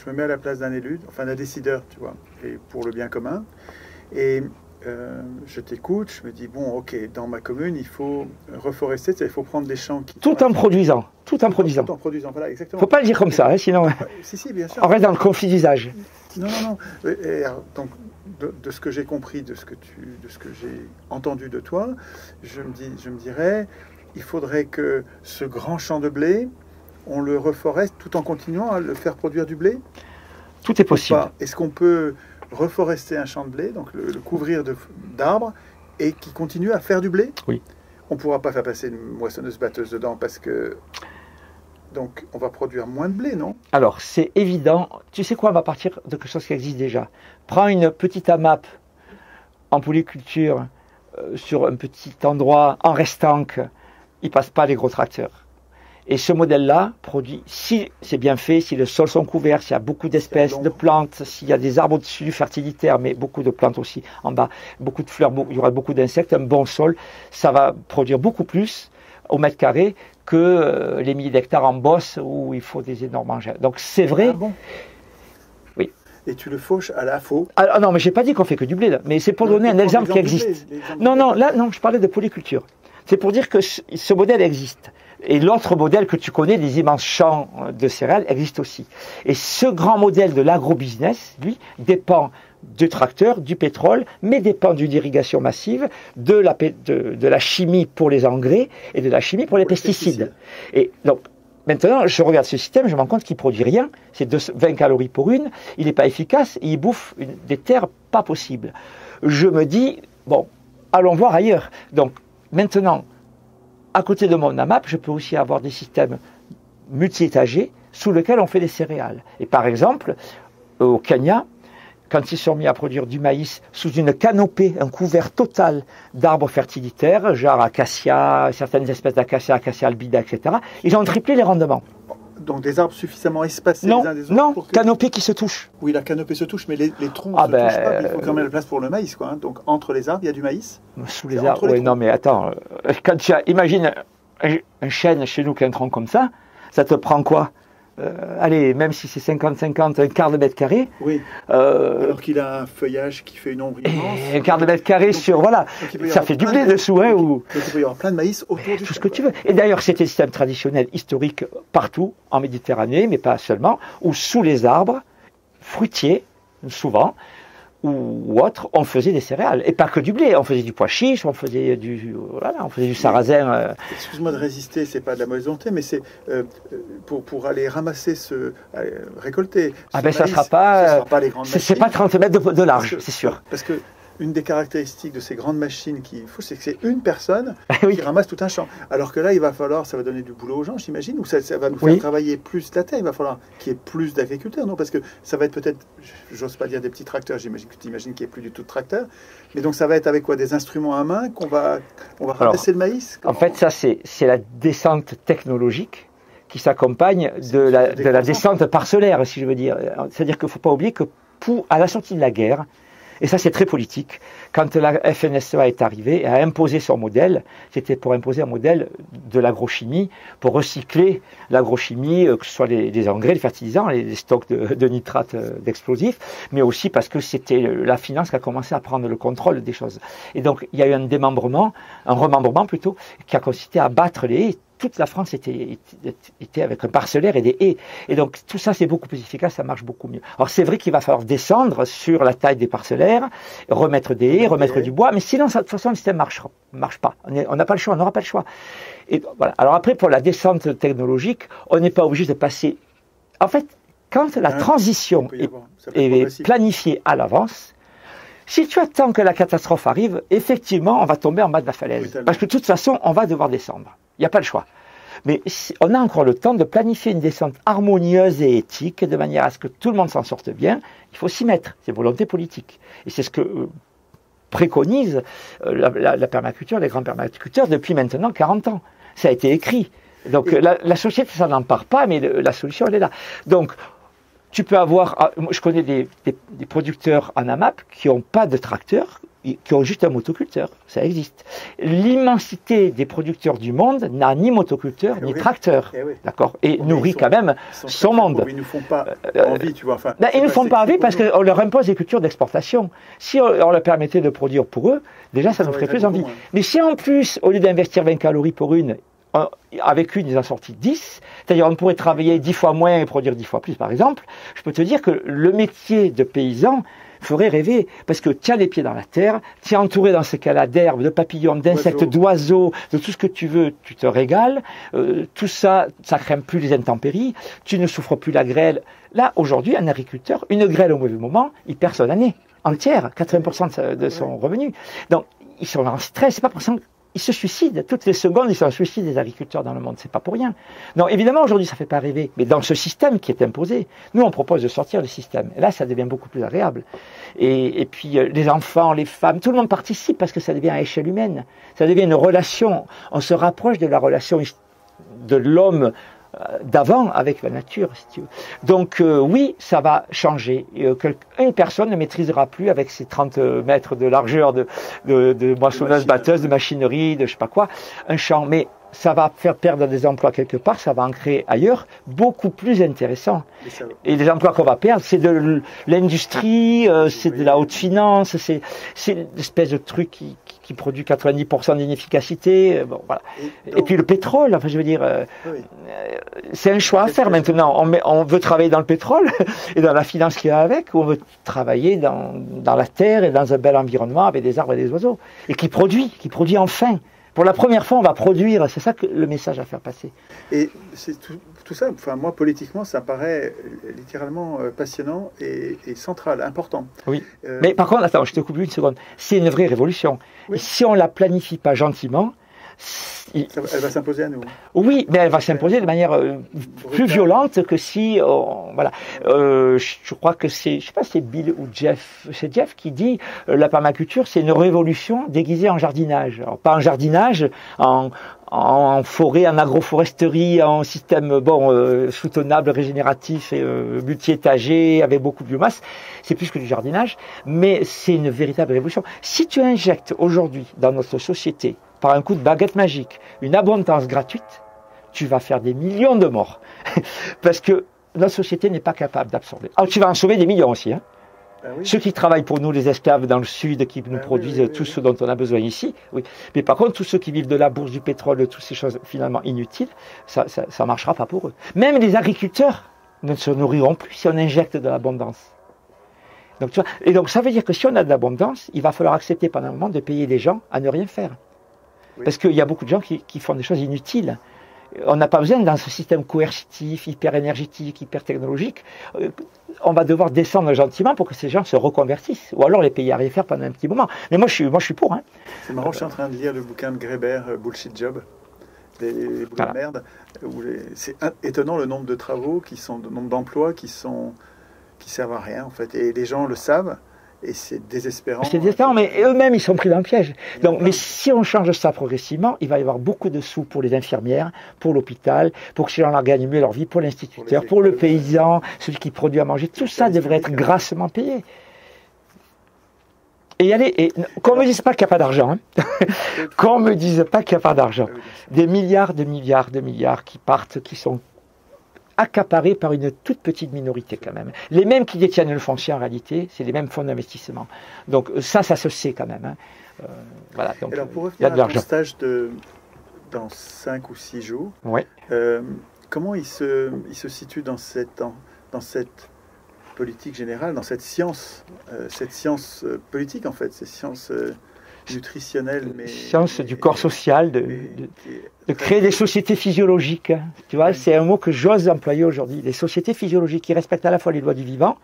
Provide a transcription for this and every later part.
je me mets à la place d'un élu, enfin d'un décideur, tu vois, et pour le bien commun. Et je t'écoute, je me dis, bon, ok, dans ma commune, il faut reforester, il faut prendre des champs qui... Tout en produisant, tout en produisant. Tout en produisant, voilà, exactement. Faut pas le dire comme ça, hein, sinon... Si, bien sûr. On reste dans le conflit d'usage. Non. Et, donc, de ce que j'ai compris, de ce que j'ai entendu de toi, je me dirais, il faudrait que ce grand champ de blé, on le reforeste tout en continuant à le faire produire du blé. Tout est possible. Est-ce qu'on peut reforester un champ de blé, donc le couvrir d'arbres, et qui continue à faire du blé? Oui. On ne pourra pas faire passer une moissonneuse-batteuse dedans parce que... Donc, on va produire moins de blé, non? Alors, c'est évident. Tu sais quoi, on va partir de quelque chose qui existe déjà. Prends une petite AMAP en polyculture sur un petit endroit en restanque. Il ne passe pas les gros tracteurs. Et ce modèle-là produit, si c'est bien fait, si les sols sont couverts, s'il y a beaucoup d'espèces de plantes, s'il y a des arbres au-dessus du fertilitaire, mais beaucoup de plantes aussi en bas, beaucoup de fleurs, il y aura beaucoup d'insectes, un bon sol, ça va produire beaucoup plus au mètre carré que les milliers d'hectares en bosse où il faut des énormes engins. Donc c'est vrai. Ah bon? Oui. Et tu le fauches à la faux? Ah non, mais j'ai pas dit qu'on fait que du blé, là. Mais c'est pour donner un exemple qui existe. Non, là, non, je parlais de polyculture. C'est pour dire que ce modèle existe. Et l'autre modèle que tu connais, des immenses champs de céréales, existe aussi. Et ce grand modèle de l'agrobusiness, lui, dépend du tracteur, du pétrole, mais dépend d'une irrigation massive, de la chimie pour les engrais et de la chimie pour les pesticides. Et donc, maintenant, je regarde ce système, je me rends compte qu'il ne produit rien. C'est 20 calories pour une, il n'est pas efficace, et il bouffe des terres pas possibles. Je me dis, bon, allons voir ailleurs. Donc, maintenant, à côté de mon AMAP, je peux aussi avoir des systèmes multi-étagés sous lesquels on fait des céréales. Et par exemple, au Kenya, quand ils sont mis à produire du maïs sous une canopée, un couvert total d'arbres fertilitaires, genre acacia, certaines espèces d'acacia, acacia albida, etc., ils ont triplé les rendements. Donc des arbres suffisamment espacés les uns des autres? Non, canopée qui se touche. Oui, la canopée se touche, mais les troncs ne se touchent pas. Il faut quand même la place pour le maïs, quoi. Donc entre les arbres, il y a du maïs? Sous les arbres, oui, non mais attends, quand tu as, imagine un chêne chez nous qui a un tronc comme ça te prend quoi? Allez, même si c'est 50-50, un quart de mètre carré. Oui. Alors qu'il a un feuillage qui fait une ombre immense. Un quart de mètre carré sur, voilà, ça fait du blé dessous. Hein, donc il peut y avoir plein de maïs autour du tout ce que tu veux. Et d'ailleurs, c'était le système traditionnel historique partout, en Méditerranée, mais pas seulement, où sous les arbres, fruitiers, souvent, ou autres, on faisait des céréales. Et pas que du blé, on faisait du pois chiche, on faisait du sarrasin. Excuse-moi de résister, c'est pas de la mauvaise volonté, mais c'est pour aller ramasser récolter. Ah ben ça sera pas les grandes machines. C'est pas 30 mètres de large, c'est sûr. Parce que une des caractéristiques de ces grandes machines qu'il faut, c'est que c'est une personne oui. qui ramasse tout un champ. Alors que là, ça va donner du boulot aux gens, j'imagine, ou ça va nous faire travailler plus la terre. Il va falloir qu'il y ait plus d'agriculteurs, non? Parce que ça va être peut-être, j'ose pas dire des petits tracteurs, j'imagine que tu imagines qu'il n'y ait plus du tout de tracteurs. Mais donc ça va être avec quoi? Des instruments à main qu'on va ramasser le maïs? En fait, ça, c'est la descente technologique qui s'accompagne de la descente parcellaire, si je veux dire. C'est-à-dire qu'il ne faut pas oublier que à la sortie de la guerre, et ça c'est très politique, quand la FNSEA est arrivée et a imposé son modèle, c'était pour imposer un modèle de l'agrochimie, pour recycler l'agrochimie, que ce soit les engrais, les fertilisants, les stocks de nitrates d'explosifs, mais aussi parce que c'était la finance qui a commencé à prendre le contrôle des choses. Et donc il y a eu un remembrement plutôt, qui a consisté à battre les haies. Toute la France était avec un parcellaire et des haies. Et donc tout ça c'est beaucoup plus efficace, ça marche beaucoup mieux. Alors c'est vrai qu'il va falloir descendre sur la taille des parcellaires, remettre des haies, remettre du bois, mais sinon de toute façon le système marche pas. On n'a pas le choix, on n'aura pas le choix. Et voilà. Alors après pour la descente technologique, on n'est pas obligé de passer. En fait, quand la transition est planifiée à l'avance, si tu attends que la catastrophe arrive, effectivement, on va tomber en bas de la falaise. Parce que de toute façon, on va devoir descendre. Il n'y a pas le choix. Mais on a encore le temps de planifier une descente harmonieuse et éthique, de manière à ce que tout le monde s'en sorte bien. Il faut s'y mettre. C'est volonté politique. Et c'est ce que préconise la permaculture, les grands permaculteurs, depuis maintenant 40 ans. Ça a été écrit. Donc la société, ça n'en part pas, mais la solution, elle est là. Donc, tu peux avoir, je connais des producteurs en AMAP qui n'ont pas de tracteur, qui ont juste un motoculteur, ça existe. L'immensité des producteurs du monde n'a ni motoculteur ni tracteur, d'accord, et nourrit quand même son monde. Ils ne nous font pas envie, tu vois. Enfin, ils ne font pas envie parce qu'on leur impose des cultures d'exportation. Si on leur permettait de produire pour eux, déjà ça nous ferait plus envie. Mais si en plus, au lieu d'investir 20 calories pour une, avec une, ils en sortent 10, c'est-à-dire on pourrait travailler 10 fois moins et produire 10 fois plus, par exemple, je peux te dire que le métier de paysan ferait rêver, parce que tu as les pieds dans la terre, tu es entouré dans ce cas-là d'herbes, de papillons, d'insectes, d'oiseaux, de tout ce que tu veux, tu te régales, tout ça, ça craint plus les intempéries, tu ne souffres plus la grêle. Là, aujourd'hui, un agriculteur, une grêle au mauvais moment, il perd son année entière, 80% de son revenu. Donc, ils sont en stress, c'est pas pour ça. Ils se suicident. Toutes les secondes, ils se suicident des agriculteurs dans le monde. C'est pas pour rien. Non, évidemment, aujourd'hui, ça fait pas rêver. Mais dans ce système qui est imposé, nous, on propose de sortir du système. Et là, ça devient beaucoup plus agréable. Et puis, les enfants, les femmes, tout le monde participe parce que ça devient à échelle humaine. Ça devient une relation. On se rapproche de la relation de l'homme d'avant avec la nature, si tu veux. Donc oui, ça va changer. Une personne ne maîtrisera plus avec ses 30 mètres de largeur de moissonneuse, batteuse, de machinerie, de je sais pas quoi, un champ. Mais ça va faire perdre des emplois quelque part, ça va en créer ailleurs, beaucoup plus intéressants. Et les emplois qu'on va perdre, c'est de l'industrie, c'est de la haute finance, c'est une espèce de truc qui produit 90% d'inefficacité. Bon, voilà. Et puis le pétrole, enfin je veux dire, c'est un choix à faire maintenant. On veut travailler dans le pétrole et dans la finance qui va avec, ou on veut travailler dans la terre et dans un bel environnement avec des arbres et des oiseaux, et qui produit enfin. Pour la première fois, on va produire. C'est ça que le message à faire passer. Et c'est tout ça, enfin, moi, politiquement, ça paraît littéralement passionnant et central, important. Oui. Mais par contre, attends, je te coupe une seconde. C'est une vraie révolution. Oui. Et si on ne la planifie pas gentiment, elle va s'imposer à nous. Oui, mais elle va s'imposer de manière plus violente que si, voilà. Je crois que c'est, je sais pas, c'est Bill ou Jeff. C'est Jeff qui dit la permaculture, c'est une révolution déguisée en jardinage. Alors, pas en jardinage, en forêt, en agroforesterie, en système soutenable, régénératif et multi-étagé avec beaucoup de biomasse. C'est plus que du jardinage, mais c'est une véritable révolution. Si tu injectes aujourd'hui dans notre société, par un coup de baguette magique, une abondance gratuite, tu vas faire des millions de morts. Parce que notre société n'est pas capable d'absorber. Alors tu vas en sauver des millions aussi. Hein. Oui. Ceux qui travaillent pour nous, les esclaves dans le sud, qui nous produisent tout ce dont on a besoin ici. Oui. Mais par contre, tous ceux qui vivent de la bourse, du pétrole, de toutes ces choses finalement inutiles, ça marchera pas pour eux. Même les agriculteurs ne se nourriront plus si on injecte de l'abondance. Donc, tu vois, et donc ça veut dire que si on a de l'abondance, il va falloir accepter pendant un moment de payer les gens à ne rien faire. Oui. Parce qu'il y a beaucoup de gens qui font des choses inutiles. On n'a pas besoin, dans ce système coercitif, hyper énergétique, hyper technologique, on va devoir descendre gentiment pour que ces gens se reconvertissent. Ou alors les payer à rien faire pendant un petit moment. Mais moi, je suis pour. Hein. C'est marrant, je suis en train de lire le bouquin de Greber, Bullshit Job, les boulots de merde. C'est étonnant le nombre de travaux, le nombre d'emplois qui servent à rien, en fait. Et les gens le savent. Et c'est désespérant. C'est désespérant, mais eux-mêmes, ils sont pris dans le piège. Donc, mais si on change ça progressivement, il va y avoir beaucoup de sous pour les infirmières, pour l'hôpital, pour que ces gens-là gagnent mieux leur vie, pour l'instituteur, pour le paysan, celui qui produit à manger. Tout ça devrait être grassement payé. Et qu'on ne me dise pas qu'il n'y a pas d'argent. Hein. Qu'on ne me dise pas qu'il n'y a pas d'argent. Des milliards qui partent, qui sont accaparés par une toute petite minorité quand même. Les mêmes qui détiennent le foncier en réalité, c'est les mêmes fonds d'investissement. Donc ça se sait quand même. Hein. Voilà, donc, alors pour revenir à ton stage dans 5 ou 6 jours, ouais. Comment il se situe dans cette politique générale, dans cette science politique en fait, ces sciences nutritionnelles, science du corps social, de créer des sociétés physiologiques. Tu vois, c'est un mot que j'ose employer aujourd'hui. Des sociétés physiologiques qui respectent à la fois les lois du vivant,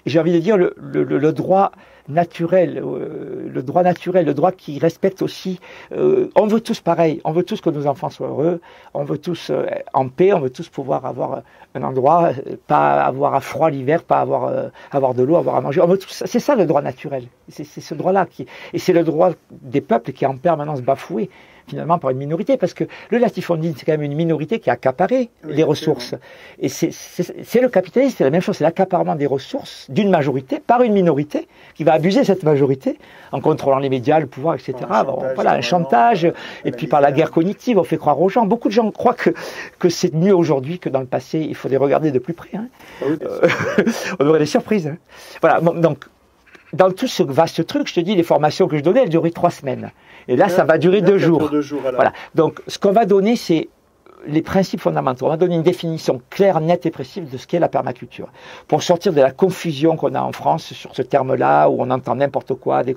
et j'ai envie de dire le droit naturel, le droit qui respecte aussi. On veut tous pareil, on veut tous que nos enfants soient heureux, on veut tous en paix, on veut tous pouvoir avoir un endroit, pas avoir à froid l'hiver, pas avoir de l'eau, avoir à manger. On veut tous, c'est ça le droit naturel. C'est ce droit-là et c'est le droit des peuples qui est en permanence bafoué. finalement par une minorité, parce que le latifondine, c'est quand même une minorité qui a accaparé les ressources. Et c'est le capitalisme, c'est la même chose, c'est l'accaparement des ressources d'une majorité par une minorité qui va abuser cette majorité en contrôlant les médias, le pouvoir, etc. Un chantage, et puis par la guerre cognitive, on fait croire aux gens. Beaucoup de gens croient que c'est mieux aujourd'hui que dans le passé. Il faut les regarder de plus près. Hein. On aurait des surprises. Hein. Voilà, donc dans tout ce vaste truc, je te dis, les formations que je donnais, elles duraient 3 semaines. Et là, ça va durer 2 jours. Voilà. Donc, ce qu'on va donner, c'est les principes fondamentaux. On va donner une définition claire, nette et précise de ce qu'est la permaculture. Pour sortir de la confusion qu'on a en France sur ce terme-là, où on entend n'importe quoi, des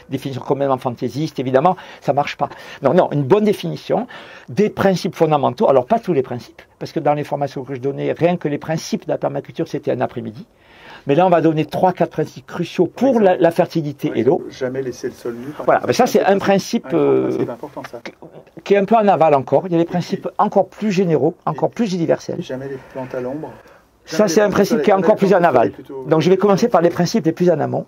définitions complètement fantaisistes, évidemment, ça ne marche pas. Non, une bonne définition, des principes fondamentaux. Alors, pas tous les principes, parce que dans les formations que je donnais, rien que les principes de la permaculture, c'était un après-midi. Mais là, on va donner 3-4 principes cruciaux pour la fertilité et l'eau. Jamais laisser le sol nu. Voilà, mais ça, c'est un principe important, ça. Qui est un peu en aval encore. Il y a des principes encore plus généraux, encore plus universels. Jamais les plantes à l'ombre. Ça, c'est un principe qui est encore plus en aval. Donc, je vais commencer par les principes les plus en amont.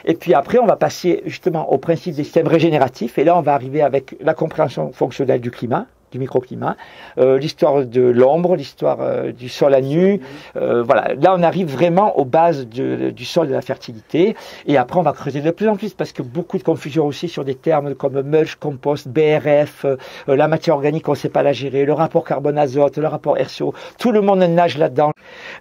Et puis après, on va passer justement au principe des systèmes régénératifs. Et là, on va arriver avec la compréhension fonctionnelle du climat, du microclimat, l'histoire de l'ombre, l'histoire du sol à nu. Voilà, là on arrive vraiment aux bases du sol et de la fertilité. Et après on va creuser de plus en plus parce que beaucoup de confusion aussi sur des termes comme mulch, compost, BRF, la matière organique on ne sait pas la gérer, le rapport carbone-azote, le rapport RCO, tout le monde nage là-dedans.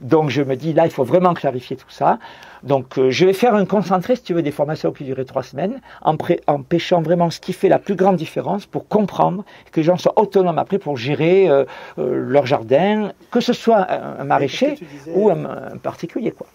Donc je me dis là il faut vraiment clarifier tout ça. Donc je vais faire un concentré, si tu veux, des formations qui dureraient 3 semaines, en pêchant vraiment ce qui fait la plus grande différence pour comprendre que les gens soient autonomes après pour gérer leur jardin, que ce soit un maraîcher ou un particulier, quoi.